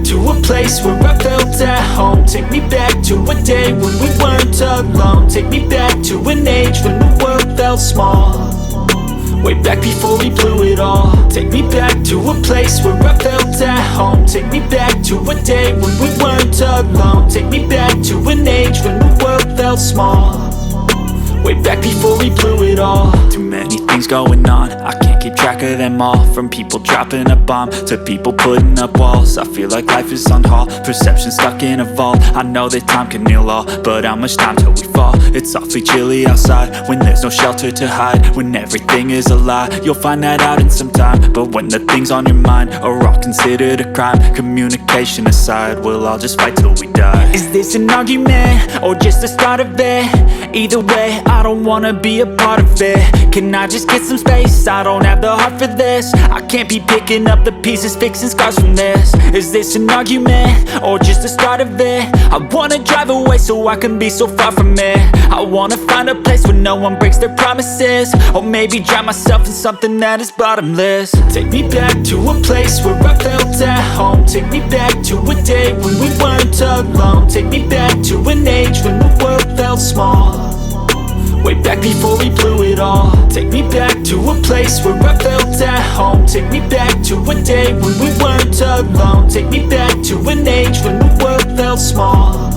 to a place where I felt at home. Take me back to a day when we weren't alone. Take me back to an age when the world felt small, way back before we blew it all. Take me back to a place where I felt at home. Take me back to a day when we weren't alone. Take me back to an age when the world felt small, way back before we blew it all. Too many things going on, I can't keep track of them all. From people dropping a bomb to people putting up walls. I feel like life is on hold, perception stuck in a vault. I know that time can heal all, but how much time till we fall? It's awfully chilly outside when there's no shelter to hide. When everything is a lie, you'll find that out in some time. But when the things on your mind are all considered a crime, communication aside, we'll all just fight till we die. Is this an argument or just the start of it? Either way, I don't wanna be a part of it. Can I just get some space? I don't have the heart for this. I can't be picking up the pieces, fixing scars from this. Is this an argument or just the start of it? I wanna drive away so I can be so far from it. I wanna find a place where no one breaks their promises, or maybe drown myself in something that is bottomless. Take me back to a place where I felt at home. Take me back to a day when we weren't alone. Take me back to an age when the world felt small, way back before we blew it all. Take me back to a place where I felt at home. Take me back to a day when we weren't alone. Take me back to an age when the world felt small,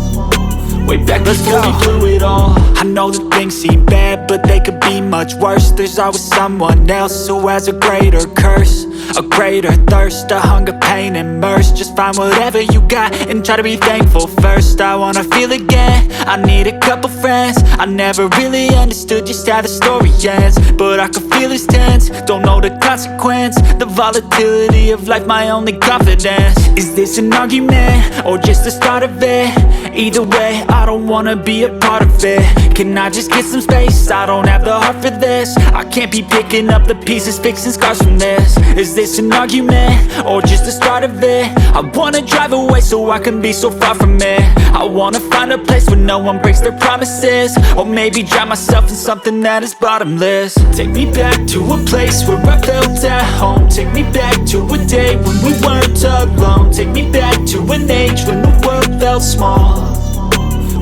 way back before we blew it all. I know that things seem bad, but they could be much worse. There's always someone else who has a greater curse, a greater thirst, a hunger, pain, and mercy. Just find whatever you got and try to be thankful first. I wanna feel again, I need a couple friends. I never really understood just how the story ends, but I can feel it's tense, don't know the consequence. The volatility of life, my only confidence. Is this an argument or just the start of it? Either way, I don't wanna be a part of it. Can I just get some space? I don't have the heart for this. I can't be picking up the pieces, fixing scars from this. Is this an argument or just the start of it? I wanna drive away so I can be so far from it. I wanna find a place where no one breaks their promises, or maybe drown myself in something that is bottomless. Take me back to a place where I felt at home. Take me back to a day when we weren't alone. Take me back to an age when the world felt small,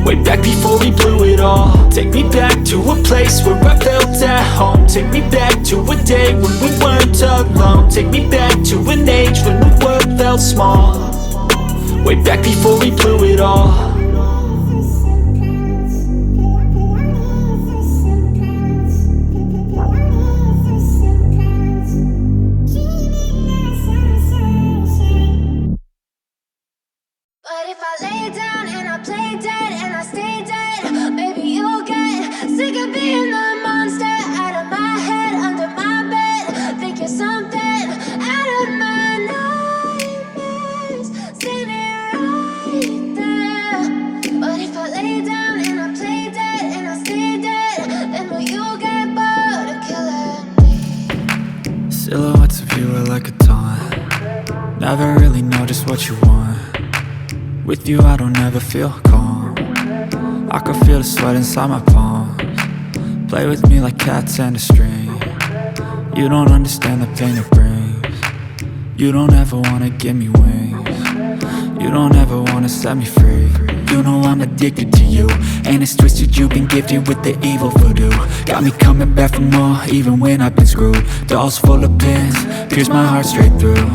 way back before we blew it all. Take me back to a place where I felt at home. Take me back to a day when we weren't alone. Take me back to an age when the world felt small, way back before we blew it all. But if I lay down and I play dead and I stay dead, maybe you'll get sick of being the monster out of my head, under my bed. Think you're something out of my nightmares, standing right there. But if I lay down and I play dead and I stay dead, then will you get bored of killing me? Silhouettes of you are like a taunt. Never really know just what you want. With you I don't ever feel calm. I can feel the sweat inside my palms. Play with me like cats and a string. You don't understand the pain it brings. You don't ever wanna give me wings. You don't ever wanna set me free. You know I'm addicted to you, and it's twisted, you've been gifted with the evil voodoo. Got me coming back for more, even when I've been screwed. Dolls full of pins, pierce my heart straight through.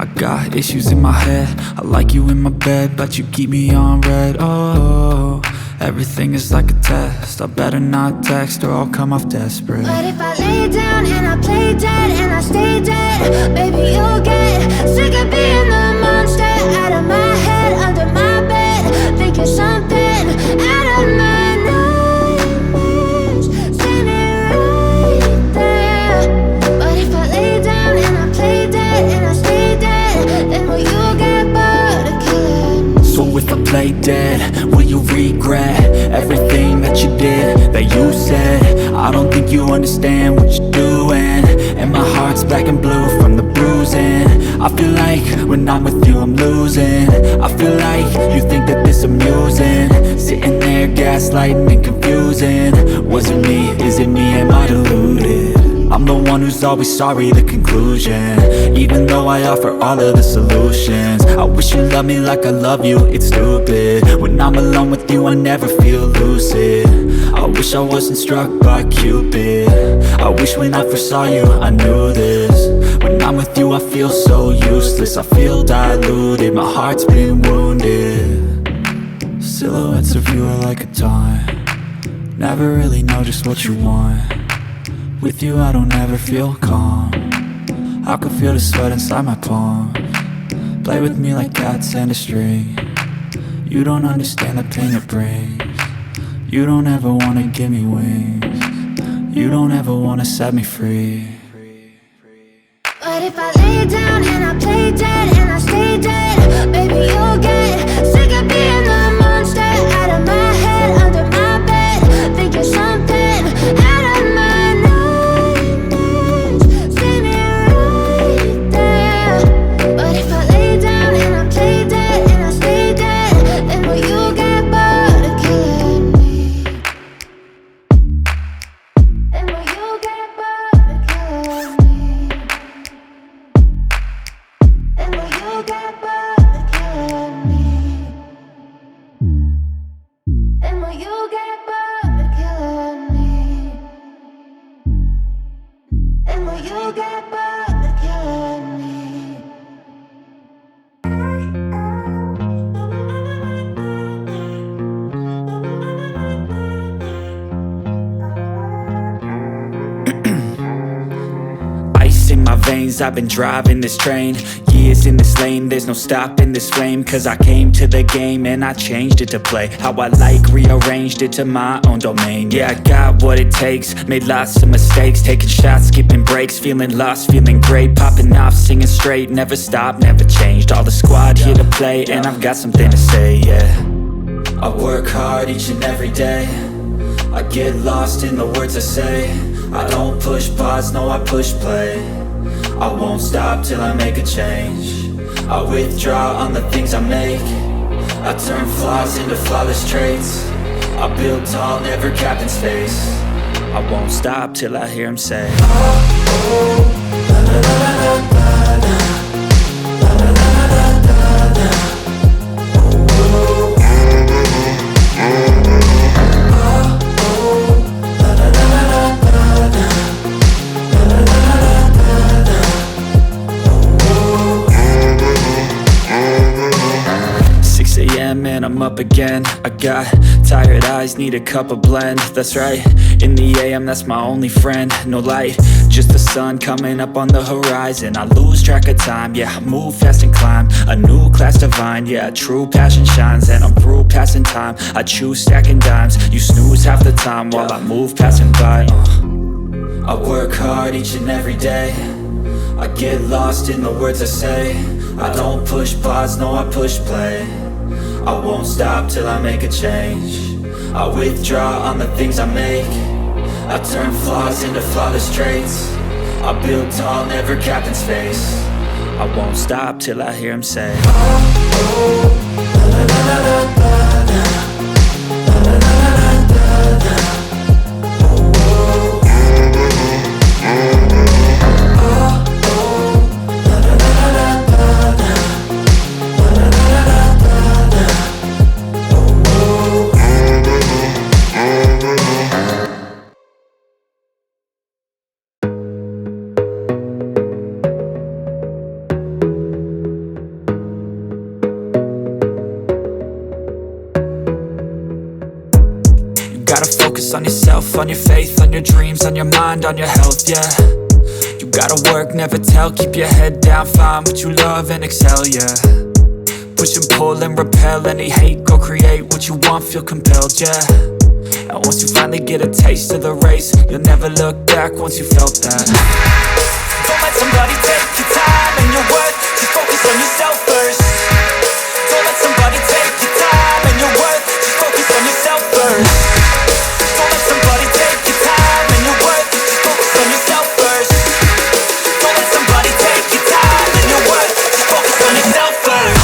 I got issues in my head, I like you in my bed, but you keep me on red. Oh, everything is like a test, I better not text or I'll come off desperate. But if I lay down and I play dead and I stay dead, baby you'll get sick of being the monster out of my head, under my bed. Think you're something out of my nightmares, standing right there. But if I lay down and I play dead and I stay dead, then will you get bored of killing me? So if I play dead, will you regret everything that you did, that you said? I don't think you understand what you're doing, and my heart's black and blue from the bruising. I feel like when I'm with you I'm losing. I feel like you think that this amusing, sitting there gaslighting and confusing. Was it me? Is it me? Am I deluded? I'm the one who's always sorry, the conclusion. Even though I offer all of the solutions, I wish you loved me like I love you, it's stupid. When I'm alone with you, I never feel lucid. I wish I wasn't struck by Cupid. I wish when I first saw you, I knew this. When I'm with you, I feel so useless. I feel diluted, my heart's been wounded. Silhouettes of you are like a taunt. Never really know just what you want. With you I don't ever feel calm. I can feel the sweat inside my palms. Play with me like cats and a string. You don't understand the pain it brings. You don't ever wanna give me wings. You don't ever wanna set me free. But if I lay down and I play dead and I stay dead, baby you'll get sick of being the monster out of my head, under my bed, thinking something out of my nightmares. See me right there. But if I lay down and I play dead and I stay dead, then will you get bored of killing me? Then will you get bored of killing me? And will you get bored of killing me? And will you get bored of killing me? And will you get bored of killing me? Ice in my veins, I've been driving this train. Years in this lane, there's no stopping this flame. Cause I came to the game and I changed it to play how I like, rearranged it to my own domain. Yeah, I got what it takes, made lots of mistakes, taking shots, skipping breaks, feeling lost, feeling great, popping off, singing straight, never stopped, never changed. All the squad here to play and I've got something to say, yeah. I work hard each and every day. I get lost in the words I say. I don't push pause, no I push play. I won't stop till I make a change. I withdraw on the things I make. I turn flaws into flawless traits. I build tall, never capped in space. I won't stop till I hear him say, oh, oh, la, la, la, la, la, la, la, la, la, la, la, la, la. And I'm up again. I got tired eyes, need a cup of blend. That's right, in the AM, that's my only friend. No light, just the sun coming up on the horizon. I lose track of time, yeah, I move fast and climb a new class divine, yeah, true passion shines. And I'm through passing time, I choose stacking dimes. You snooze half the time while I move passing by. I work hard each and every day. I get lost in the words I say. I don't push pause, no I push play. I won't stop till I make a change. I withdraw on the things I make. I turn flaws into flawless traits. I build tall, never capped in space. I won't stop till I hear him say, oh, oh, la, la, la, la, la, la, la, la, la, la, la, la. On yourself, on your faith, on your dreams, on your mind, on your health, yeah. You gotta work, never tell, keep your head down, find what you love and excel, yeah. Push and pull and repel any hate, go create what you want, feel compelled, yeah. And once you finally get a taste of the race, you'll never look back once you felt that. Don't let somebody take your time and your worth, just focus on yourself first. Don't let somebody take your time and your worth, just focus on yourself first. Don't let somebody take your time and your worth, just focus on yourself first. Don't let somebody take your time and your worth, just focus on yourself first.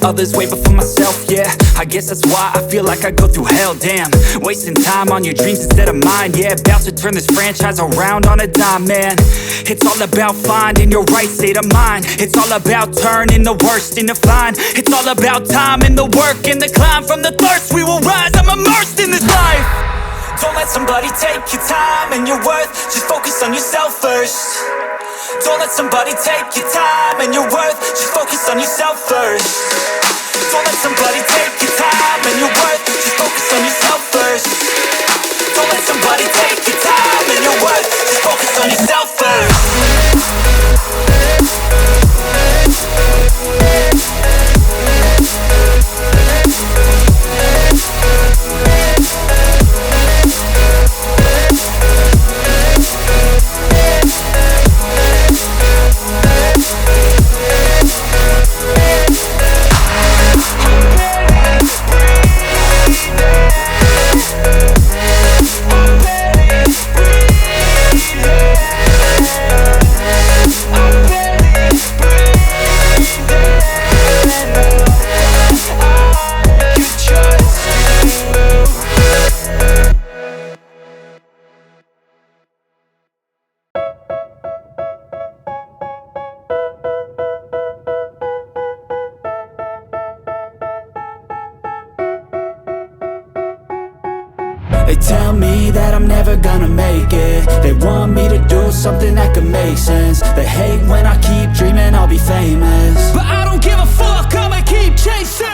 others way before myself, yeah. I guess that's why I feel like I go through hell, damn. Wasting time on your dreams instead of mine, yeah. About to turn this franchise around on a dime, man. It's all about finding your right state of mind. It's all about turning the worst into fine. It's all about time and the work and the climb. From the thirst we will rise, I'm immersed in this life. Don't let somebody take your time and your worth. Just focus on yourself first. Don't let somebody take your time and your worth. Just focus on yourself first. Don't let somebody take your time and your worth. Just focus on yourself first. Don't let somebody take your time and your worth. Just focus on yourself first. They tell me that I'm never gonna make it. They want me to do something that could make sense. They hate when I keep dreaming I'll be famous, but I don't give a fuck, I'ma keep chasing.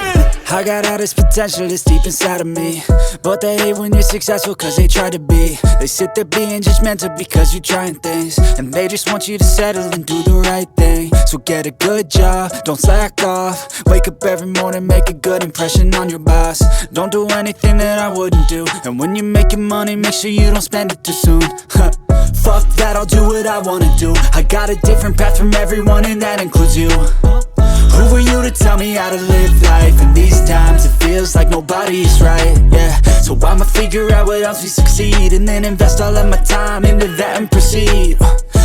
I got all this potential that's deep inside of me, but they hate when you're successful cause they try to be. They sit there being judgmental because you're trying things, and they just want you to settle and do the right thing. So get a good job, don't slack off. Wake up every morning, make a good impression on your boss. Don't do anything that I wouldn't do, and when you're making money, make sure you don't spend it too soon. Fuck that, I'll do what I wanna do. I got a different path from everyone and that includes you. Who are you to tell me how to live life? In these times it feels like nobody is right, yeah. So I'ma figure out what else we succeed, and then invest all of my time into that and proceed.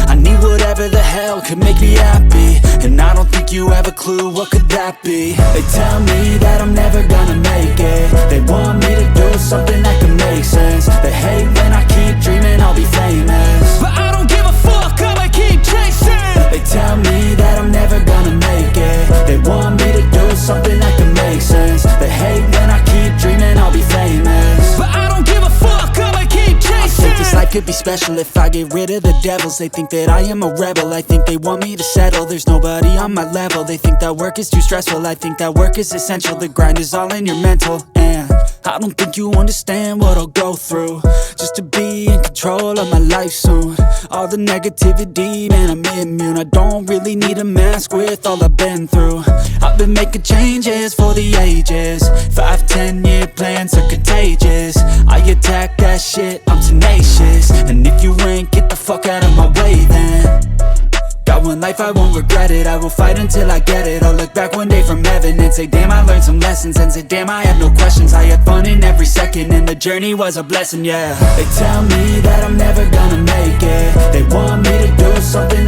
I need whatever the hell could make me happy, and I don't think you have a clue what could that be. They tell me that I'm never gonna make it. They want me to do something that could make sense. They hate when I keep dreaming I'll be famous, but I don't give a fuck, I'ma keep chasing. They tell me that I'm never gonna make it. They want me to do something that can make sense. They hate when I keep dreaming I'll be famous, but I don't give a fuck, I'ma keep chasing. I think this life could be special if I get rid of the devils. They think that I am a rebel, I think they want me to settle. There's nobody on my level. They think that work is too stressful, I think that work is essential. The grind is all in your mental, and I don't think you understand what I'll go through just to be in control of my life soon. All the negativity, man, I'm immune. I don't really need a mask with all I've been through. I've been making changes for the ages. 5-10 year plans are contagious. I attack that shit, I'm tenacious. And if you ain't, get the fuck out of my way then. Got one life, I won't regret it. I will fight until I get it. I'll look back one day from heaven and say, damn, I learned some lessons. And say, damn, I have no questions. I had fun in every second, and the journey was a blessing, yeah. They tell me that I'm never gonna make it. They want me to do something